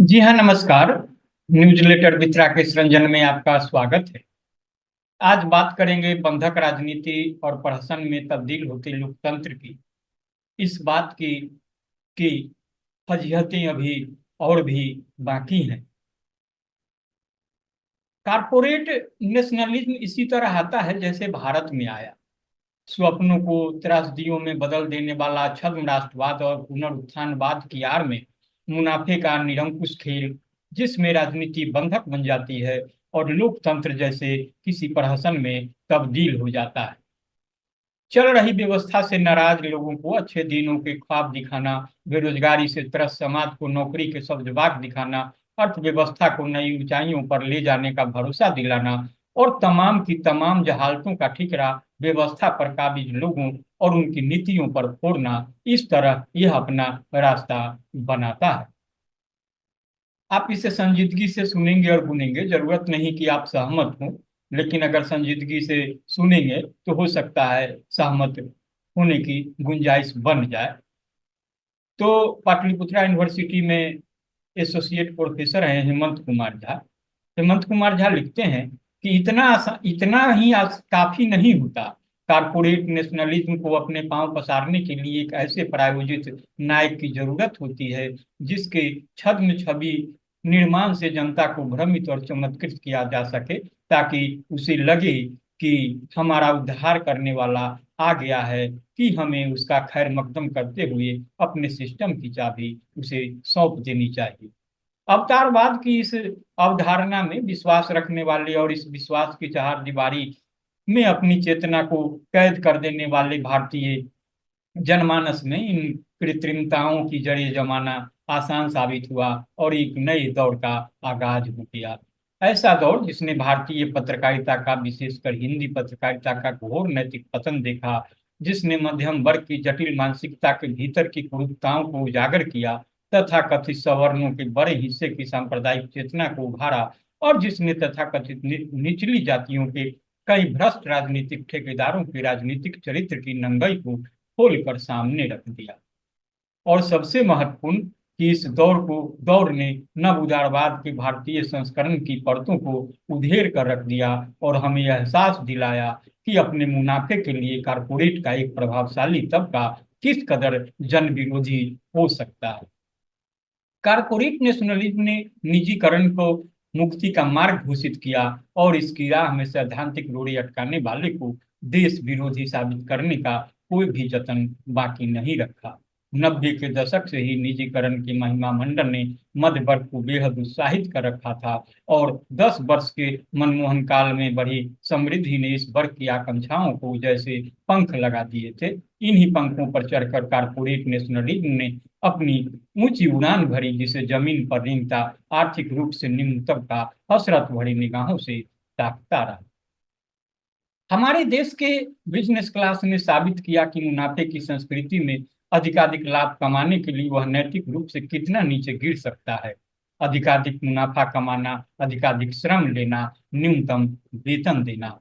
जी हाँ, नमस्कार। Newsletter with Rakesh Ranjan में आपका स्वागत है। आज बात करेंगे बंधक राजनीति और प्रहसन में तब्दील होते लोकतंत्र की। इस बात की फजीहतें अभी और भी बाकी हैं। कारपोरेट नेशनलिज्म इसी तरह आता है जैसे भारत में आया। स्वप्नों को त्रासदियों में बदल देने वाला छद्म राष्ट्रवाद और पुनरुत्थानवाद की आड़ में मुनाफे का निरंकुश खेल, जिसमें राजनीति बंधक बन जाती है और लोकतंत्र जैसे किसी प्रहसन में तब्दील हो जाता है। चल रही व्यवस्था से नाराज लोगों को अच्छे दिनों के ख्वाब दिखाना, बेरोजगारी से त्रस्त समाज को नौकरी के सब्जबाग दिखाना, अर्थव्यवस्था को नई ऊंचाइयों पर ले जाने का भरोसा दिलाना और तमाम की तमाम जहालतों का ठिकरा व्यवस्था पर काबिज लोगों और उनकी नीतियों पर फोड़ना, इस तरह यह अपना रास्ता बनाता है। आप इसे संजीदगी से सुनेंगे और बुनेंगे, जरूरत नहीं कि आप सहमत हों, लेकिन अगर संजीदगी से सुनेंगे तो हो सकता है सहमत होने की गुंजाइश बन जाए। तो पाटलिपुत्रा यूनिवर्सिटी में एसोसिएट प्रोफेसर हैं हेमंत कुमार झा। हेमंत कुमार झा लिखते हैं कि इतना ही काफी नहीं होता। कारपोरेट नेशनलिज्म को अपने पांव पसारने के लिए एक ऐसे प्रायोजित नायक की जरूरत होती है जिसके छद्म छवि निर्माण से जनता को भ्रमित और चमत्कृत किया जा सके, ताकि उसे लगे कि हमारा उद्धार करने वाला आ गया है, कि हमें उसका खैर मकदम करते हुए अपने सिस्टम की चाबी उसे सौंप देनी चाहिए। अवतारवाद की इस अवधारणा में विश्वास रखने वाले और इस विश्वास की चार दीवारी में अपनी चेतना को कैद कर देने वाले भारतीय जनमानस में इन कृत्रिमताओं की जड़ें जमाना आसान साबित हुआ और एक नए दौर का आगाज हो गया। ऐसा दौर जिसने भारतीय पत्रकारिता का, विशेषकर हिंदी पत्रकारिता का घोर नैतिक पतन देखा, जिसने मध्यम वर्ग की जटिल मानसिकता के भीतर की कुरूपताओं को उजागर किया, तथा कथित सवर्णों के बड़े हिस्से की सांप्रदायिक चेतना को उभारा, और जिसने तथाकथित निचली जातियों के कई भ्रष्ट राजनीतिक ठेकेदारों के राजनीतिक चरित्र की नंगाई को खोलकर सामने रख दिया। और सबसे महत्वपूर्ण कि इस दौर ने नव उदारवाद के भारतीय संस्करण की परतों को उधेड़ कर रख दिया और हमें यह एहसास दिलाया कि अपने मुनाफे के लिए कारपोरेट का एक प्रभावशाली तबका किस कदर जन विरोधी हो सकता है। कारपोरेट नेशनलिज्म ने निजीकरण को मुक्ति का मार्ग घोषित किया और इसकी राह में सैद्धांतिक रोड़े अटकाने वाले को देश विरोधी साबित करने का कोई भी जतन बाकी नहीं रखा। 90 के दशक से ही निजीकरण की महिमा मंडल ने मध्य वर्ग को बेहद उत्साहित कर रखा था और 10 वर्ष के मनमोहन काल में बढ़ी समृद्धि ने इस वर्ग की आकांक्षाओं को जैसे पंख लगा दिए थे। इन्हीं पंखों पर चढ़कर कारपोरेट नेशनलिज्म ने अपनी ऊंची उड़ान भरी, जिसे जमीन पर रेंगता आर्थिक रूप से निम्न तबका हसरत भरी निगाहों से ताकता रहा। हमारे देश के बिजनेस क्लास ने साबित किया कि मुनाफे की संस्कृति में अधिकाधिक लाभ कमाने के लिए वह नैतिक रूप से कितना नीचे गिर सकता है। अधिकाधिक मुनाफा कमाना, अधिकाधिक श्रम लेना, न्यूनतम वेतन देना,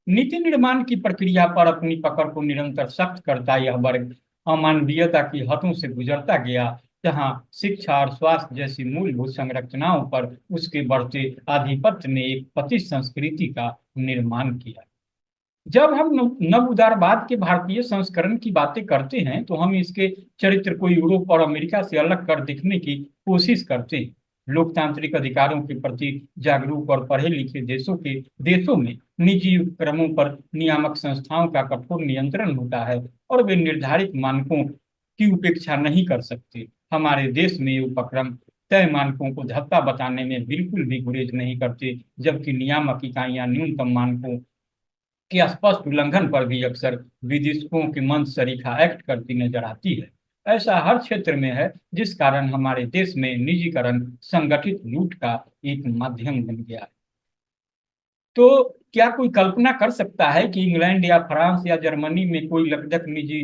नीति निर्माण की प्रक्रिया पर अपनी पकड़ को निरंतर सख्त करता यह वर्ग अमानवीयता की हदों से गुजरता गया, जहां शिक्षा और स्वास्थ्य जैसी मूलभूत संरचनाओं पर उसके बढ़ते आधिपत्य ने एक पतित संस्कृति का निर्माण किया। जब हम नव उदारवाद के भारतीय संस्करण की बातें करते हैं तो हम इसके चरित्र को यूरोप और अमेरिका से अलग कर दिखने की कोशिश करते हैं। लोकतांत्रिक अधिकारों के प्रति जागरूक और पढ़े लिखे देशों में निजी उपक्रमों पर नियामक संस्थाओं का कठोर नियंत्रण होता है और वे निर्धारित मानकों की उपेक्षा नहीं कर सकते। हमारे देश में ये उपक्रम तय मानकों को धत्ता बताने में बिल्कुल भी गुरेज नहीं करते, जबकि नियामक इकाइयां न्यूनतम मानकों के स्पष्ट उल्लंघन पर भी अक्सर विदेशों के मंच सरीखा एक्ट करती नजर आती है। ऐसा हर क्षेत्र में है, जिस कारण हमारे देश में निजीकरण संगठित लूट का एक माध्यम बन गया है। तो क्या कोई कल्पना कर सकता है कि इंग्लैंड या फ्रांस या जर्मनी में कोई लकदक निजी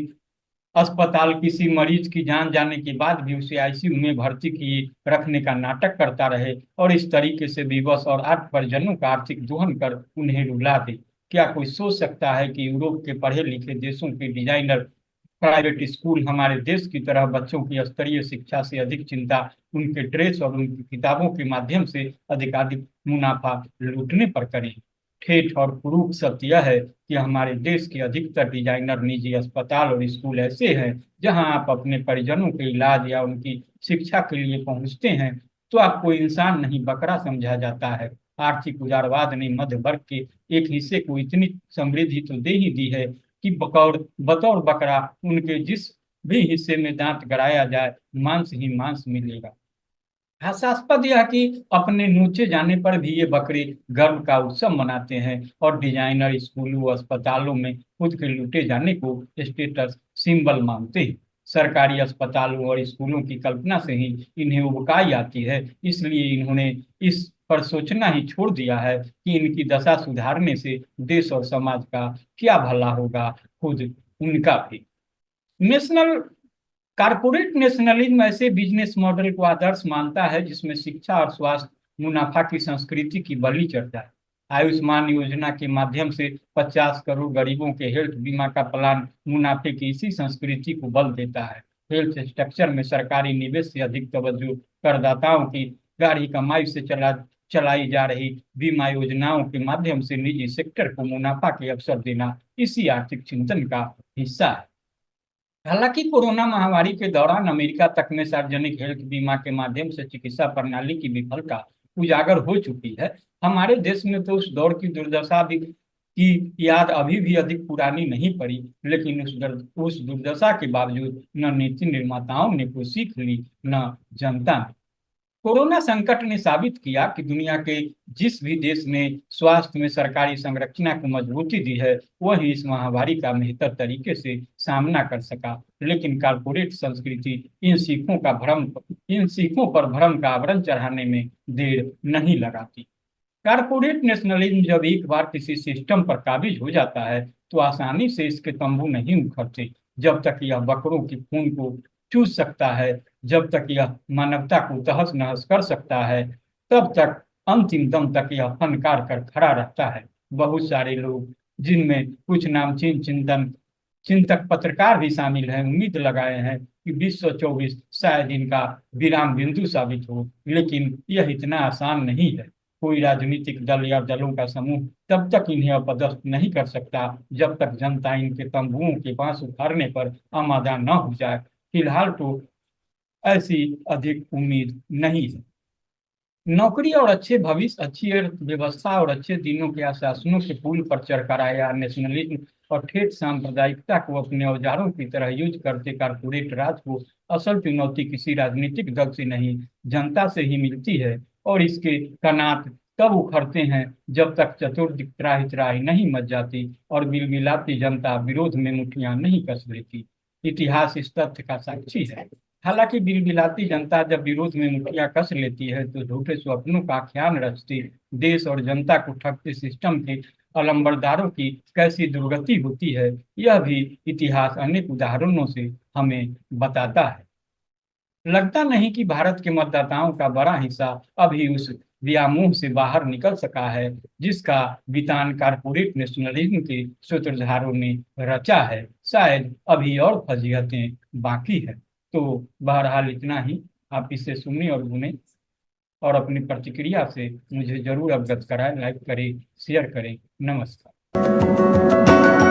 अस्पताल किसी मरीज की जान जाने के बाद भी उसे आईसीयू में भर्ती किए रखने का नाटक करता रहे और इस तरीके से विवश और आठ परिजनों का आर्थिक दोहन कर उन्हें रुला दे? क्या कोई सोच सकता है कि यूरोप के पढ़े लिखे देशों के डिजाइनर प्राइवेट स्कूल हमारे देश की तरह बच्चों की स्तरीय शिक्षा से अधिक चिंता उनके ड्रेस और उनकी किताबों के माध्यम से अधिकाधिक मुनाफा लूटने पर करें। ठेठ और क्रूर सत्य यह है कि हमारे देश के अधिकतर डिजाइनर निजी अस्पताल और स्कूल ऐसे हैं जहां आप अपने परिजनों के इलाज या उनकी शिक्षा के लिए पहुंचते हैं तो आपको इंसान नहीं बकरा समझा जाता है। आर्थिक उदारवाद ने मध्य वर्ग के एक हिस्से को इतनी समृद्धि तो दे ही दी है कि बकौर बतौर बकरा उनके जिस भी हिस्से में दांत गड़ाया जाए मांस ही मांस मिलेगा। हास्यास्पद यह कि अपने नोचे जाने पर भी ये बकरे गर्व का उत्सव मनाते हैं और डिजाइनर स्कूलों अस्पतालों में खुद के लूटे जाने को स्टेटस सिंबल मानते हैं। सरकारी अस्पतालों और स्कूलों की कल्पना से ही इन्हें उबकाई आती है, इसलिए इन्होंने इस पर सोचना ही छोड़ दिया है कि इनकी दशा सुधारने से देश और समाज का क्या भला होगा, खुद उनका भी। नेशनल कारपोरेट नेशनलिज्म ऐसे बिजनेस मॉडल को आदर्श मानता है जिसमें शिक्षा और स्वास्थ्य मुनाफा की संस्कृति की बली चढ़ता है। आयुष्मान योजना के माध्यम से 50 करोड़ गरीबों के हेल्थ बीमा का प्लान मुनाफे की इसी संस्कृति को बल देता है। हेल्थ स्ट्रक्चर में सरकारी निवेश से अधिक तवज्जो करदाताओं की गाढ़ी कमाई से चलाई जा रही बीमा योजनाओं के माध्यम से निजी सेक्टर को मुनाफा के अवसर देना इसी आर्थिक चिंतन का हिस्सा है। हालांकि कोरोना महामारी के दौरान अमेरिका तक में सार्वजनिक हेल्थ बीमा के माध्यम से चिकित्सा प्रणाली की विफलता उजागर हो चुकी है। हमारे देश में तो उस दौर की दुर्दशा भी की याद अभी भी अधिक पुरानी नहीं पड़ी, लेकिन उस दुर्दशा के बावजूद न नीति निर्माताओं ने कोई सीख ली न जनता ने। कोरोना संकट ने साबित किया कि दुनिया के जिस भी देश ने स्वास्थ्य में सरकारी संरचना को मजबूती दी है वही इस महामारी का बेहतर तरीके से सामना कर सका। लेकिन कारपोरेट संस्कृति इन सीखों पर भ्रम का आवरण चढ़ाने में देर नहीं लगाती। कारपोरेट नेशनलिज्म जब एक बार किसी सिस्टम पर काबिज हो जाता है तो आसानी से इसके तंबू नहीं उखड़ते। जब तक यह बकरों की खून को चूस सकता है, जब तक यह मानवता को तहस नहस कर सकता है, तब तक अंतिम दम तक यह फनकार कर खड़ा रहता है। बहुत सारे लोग, जिनमें कुछ नामचीन चिंतक पत्रकार भी शामिल हैं, उम्मीद लगाए हैं कि 2024 शायद इनका विराम बिंदु साबित हो, लेकिन यह इतना आसान नहीं है। कोई राजनीतिक दल या दलों का समूह तब तक इन्हें अपदस्थ नहीं कर सकता जब तक जनता इनके तंबुओं के बांस उखाड़ने पर आमादा न हो जाए। फिलहाल तो ऐसी अधिक उम्मीद नहीं है। नौकरी और अच्छे भविष्य, अच्छी अर्थव्यवस्था और अच्छे दिनों के आश्वासनों के पुल पर चढ़कर आया नेशनलिज्म और ठेठ सांप्रदायिकता को अपने औजारों की तरह यूज करते कारपोरेट राज को असल चुनौती किसी राजनीतिक दल से नहीं, जनता से ही मिलती है। और इसके कनात तब उखड़ते हैं जब तक चतुर त्राहि त्राहि नहीं मच जाती और बिलबिलाती जनता विरोध में मुठ्ठियां नहीं कस लेती। इतिहास इस तथ्य का साक्षी है। हालांकि बिलबिलाती जनता जब विरोध में मुठ्ठियां कस लेती है तो झूठे स्वप्नों का आख्यान रचती देश और जनता को ठगते सिस्टम के अलंबरदारों की कैसी दुर्गति होती है, यह भी इतिहास अनेक उदाहरणों से हमें बताता है। लगता नहीं कि भारत के मतदाताओं का बड़ा हिस्सा अभी उस व्यामोह से बाहर निकल सका है जिसका वितान कारपोरेट नेशनलिज्म के सूत्रधारों ने रचा है। शायद अभी और फजीहतें बाकी है। तो बहरहाल इतना ही। आप इसे सुने और सुने और अपनी प्रतिक्रिया से मुझे जरूर अवगत कराएं, लाइक करें, शेयर करें। नमस्कार।